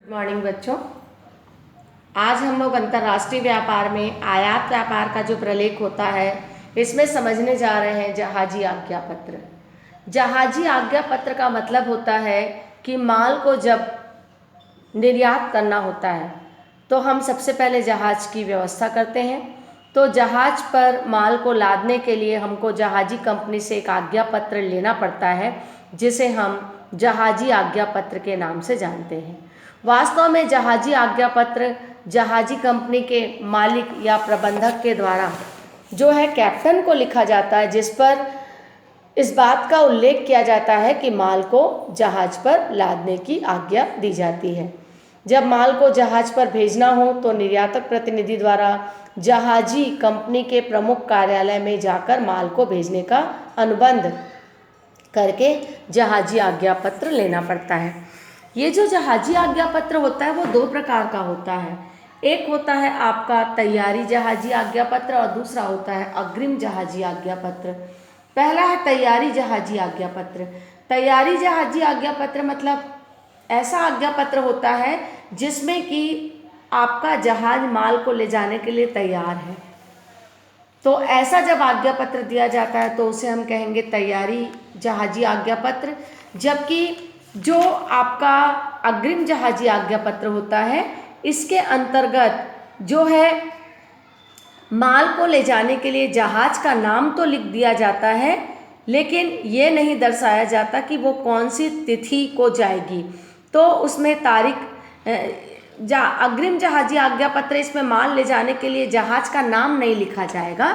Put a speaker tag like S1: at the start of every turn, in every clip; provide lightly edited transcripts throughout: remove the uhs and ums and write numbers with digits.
S1: Morning बच्चों, आज हम लोग अंतर्राष्ट्रीय व्यापार में आयात व्यापार का जो प्रलेख होता है इसमें समझने जा रहे हैं जहाजी आज्ञा पत्र। जहाजी आज्ञा पत्र का मतलब होता है कि माल को जब निर्यात करना होता है तो हम सबसे पहले जहाज की व्यवस्था करते हैं। तो जहाज पर माल को लादने के लिए हमको जहाजी कंपनी से एक आज्ञा पत्र लेना पड़ता है, जिसे हम जहाजी आज्ञा पत्र के नाम से जानते हैं। वास्तव में जहाजी आज्ञा पत्र जहाजी कंपनी के मालिक या प्रबंधक के द्वारा जो है कैप्टन को लिखा जाता है, जिस पर इस बात का उल्लेख किया जाता है कि माल को जहाज पर लादने की आज्ञा दी जाती है। जब माल को जहाज पर भेजना हो तो निर्यातक प्रतिनिधि द्वारा जहाजी कंपनी के प्रमुख कार्यालय में जाकर माल को भेजने का अनुबंध करके जहाजी आज्ञा पत्र लेना पड़ता है। ये जो जहाजी आज्ञा पत्र होता है वो दो प्रकार का होता है। एक होता है आपका तैयारी जहाजी आज्ञा पत्र और दूसरा होता है अग्रिम जहाजी आज्ञा पत्र। पहला है तैयारी जहाजी आज्ञा पत्र। तैयारी जहाजी आज्ञा पत्र मतलब ऐसा आज्ञा पत्र होता है जिसमें कि आपका जहाज माल को ले जाने के लिए तैयार है। तो ऐसा जब आज्ञा पत्र दिया जाता है तो उसे हम कहेंगे तैयारी जहाजी आज्ञा पत्र। जबकि जो आपका अग्रिम जहाजी आज्ञा पत्र होता है इसके अंतर्गत जो है माल को ले जाने के लिए जहाज का नाम तो लिख दिया जाता है, लेकिन ये नहीं दर्शाया जाता कि वो कौन सी तिथि को जाएगी। तो उसमें तारीख अग्रिम जहाजी आज्ञा पत्र, इसमें माल ले जाने के लिए जहाज का नाम नहीं लिखा जाएगा।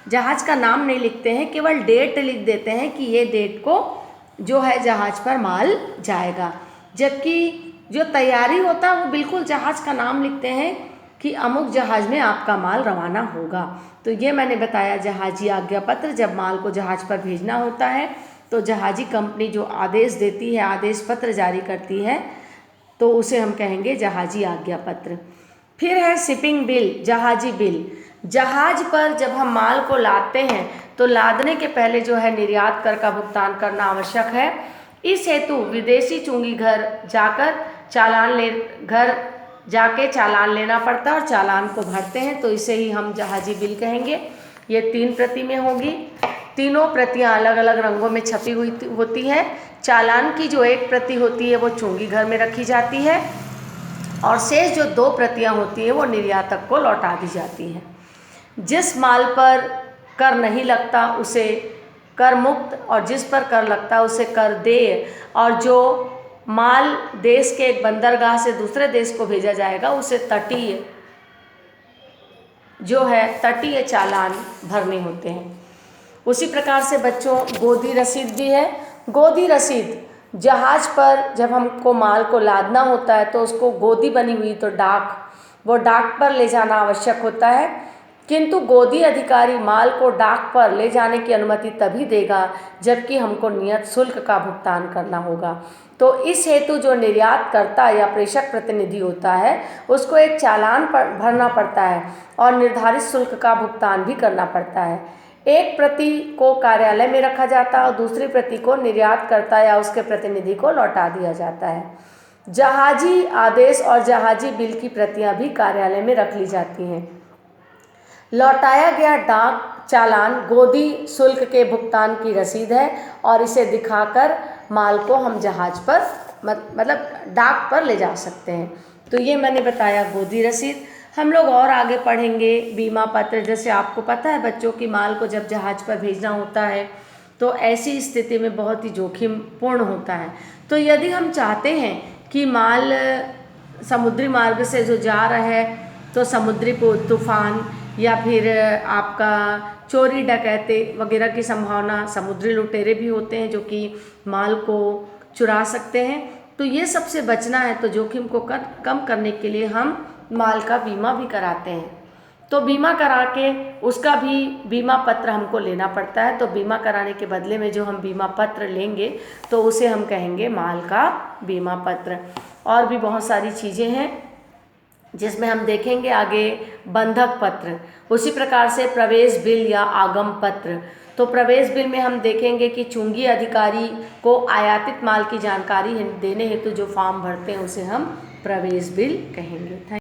S1: जहाज का नाम नहीं लिखते हैं, केवल डेट लिख देते हैं कि ये डेट को जो है जहाज पर माल जाएगा। जबकि जो तैयारी होता है वो बिल्कुल जहाज का नाम लिखते हैं कि अमुक जहाज में आपका माल रवाना होगा। तो ये मैंने बताया जहाजी आज्ञा पत्र। जब माल को जहाज पर भेजना होता है तो जहाजी कंपनी जो आदेश देती है, आदेश पत्र जारी करती है, तो उसे हम कहेंगे जहाजी आज्ञा पत्र। फिर है शिपिंग बिल, जहाजी बिल। जहाज पर जब हम माल को लादते हैं तो लादने के पहले जो है निर्यात कर का भुगतान करना आवश्यक है। इस हेतु विदेशी चुंगी घर जाके चालान लेना पड़ता है और चालान को भरते हैं, तो इसे ही हम जहाजी बिल कहेंगे। ये 3 प्रति में होगी। तीनों प्रतियां अलग अलग रंगों में छपी हुई होती है। चालान की जो 1 प्रति होती है वो चुंगी घर में रखी जाती है और शेष जो 2 प्रतियां होती हैं वो निर्यातक को लौटा दी जाती हैं। जिस माल पर कर नहीं लगता उसे कर मुक्त और जिस पर कर लगता है उसे कर देय, और जो माल देश के एक बंदरगाह से दूसरे देश को भेजा जाएगा उसे तटीय चालान भरने होते हैं। उसी प्रकार से बच्चों गोदी रसीद भी है। गोदी रसीद जहाज पर जब हमको माल को लादना होता है तो उसको गोदी बनी हुई तो डाक पर ले जाना आवश्यक होता है, किंतु गोदी अधिकारी माल को डाक पर ले जाने की अनुमति तभी देगा जबकि हमको नियत शुल्क का भुगतान करना होगा। तो इस हेतु जो निर्यात करता या प्रेषक प्रतिनिधि होता है उसको एक चालान भरना पड़ता है और निर्धारित शुल्क का भुगतान भी करना पड़ता है। एक प्रति को कार्यालय में रखा जाता है और दूसरी प्रति को निर्यात करता या उसके प्रतिनिधि को लौटा दिया जाता है। जहाजी आदेश और जहाजी बिल की प्रतियां भी कार्यालय में रख ली जाती हैं। लौटाया गया डाक चालान गोदी शुल्क के भुगतान की रसीद है और इसे दिखाकर माल को हम जहाज पर मतलब डाक पर ले जा सकते हैं। तो ये मैंने बताया गोदी रसीद। हम लोग और आगे पढ़ेंगे बीमा पत्र। जैसे आपको पता है बच्चों कि माल को जब जहाज पर भेजना होता है तो ऐसी स्थिति में बहुत ही जोखिम पूर्ण होता है। तो यदि हम चाहते हैं कि माल समुद्री मार्ग से जो जा रहा है तो समुद्री तूफान या फिर आपका चोरी डकैती वगैरह की संभावना, समुद्री लुटेरे भी होते हैं जो कि माल को चुरा सकते हैं, तो ये सबसे बचना है। तो जोखिम को कम करने के लिए हम माल का बीमा भी कराते हैं। तो बीमा करा के उसका भी बीमा पत्र हमको लेना पड़ता है। तो बीमा कराने के बदले में जो हम बीमा पत्र लेंगे तो उसे हम कहेंगे माल का बीमा पत्र। और भी बहुत सारी चीज़ें हैं जिसमें हम देखेंगे आगे बंधक पत्र। उसी प्रकार से प्रवेश बिल या आगम पत्र। तो प्रवेश बिल में हम देखेंगे कि चुंगी अधिकारी को आयातित माल की जानकारी देने हेतु जो फॉर्म भरते हैं उसे हम प्रवेश बिल कहेंगे। थैंक